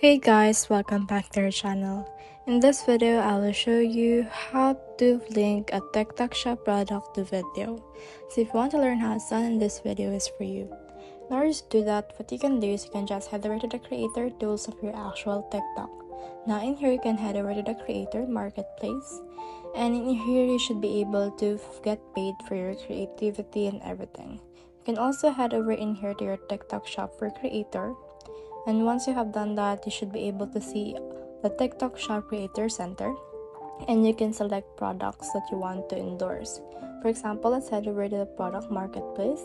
Hey guys, welcome back to our channel. In this video, I will show you how to link a TikTok Shop product to video. So if you want to learn how it's done, this video is for you. In order to do that, what you can do is you can just head over to the creator tools of your actual TikTok. Now in here, you can head over to the creator marketplace. And in here, you should be able to get paid for your creativity and everything. You can also head over in here to your TikTok Shop for creator. And once you have done that, you should be able to see the TikTok Shop Creator Center, and you can select products that you want to endorse. For example, let's head over to the product marketplace,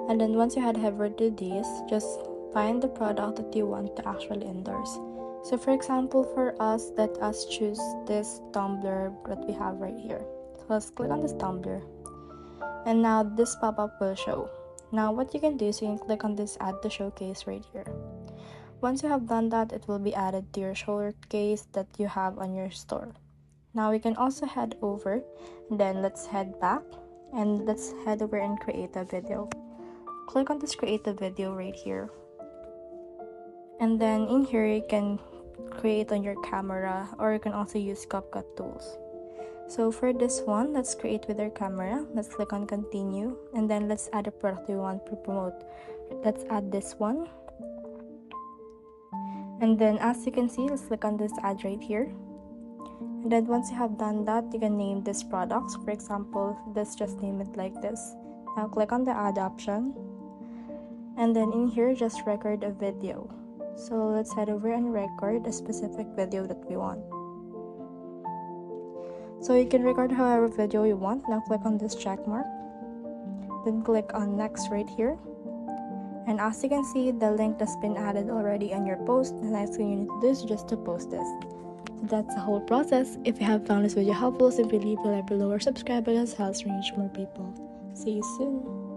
and then once you head over to this, just find the product that you want to actually endorse. So for example, for us, let us choose this tumbler that we have right here. So let's click on this tumbler, and now this pop-up will show. Now what you can do is you can click on this add to showcase right here. Once you have done that, it will be added to your showcase that you have on your store. Now we can also head over, then let's head back, and let's head over and create a video. Click on this create a video right here. And then in here you can create on your camera, or you can also use CapCut tools. So for this one, let's create with our camera. Let's click on continue, and then let's add a product we want to promote. Let's add this one. And then as you can see, let's click on this ad right here. And then once you have done that, you can name this product. For example, let's just name it like this. Now click on the add option. And then in here, just record a video. So let's head over and record a specific video that we want. So you can record however video you want. Now click on this check mark. Then click on next right here. And as you can see, the link that's been added already on your post. The next thing you need to do is just to post this. So that's the whole process. If you have found this video helpful, simply leave a like below or subscribe, because it helps reach more people. See you soon.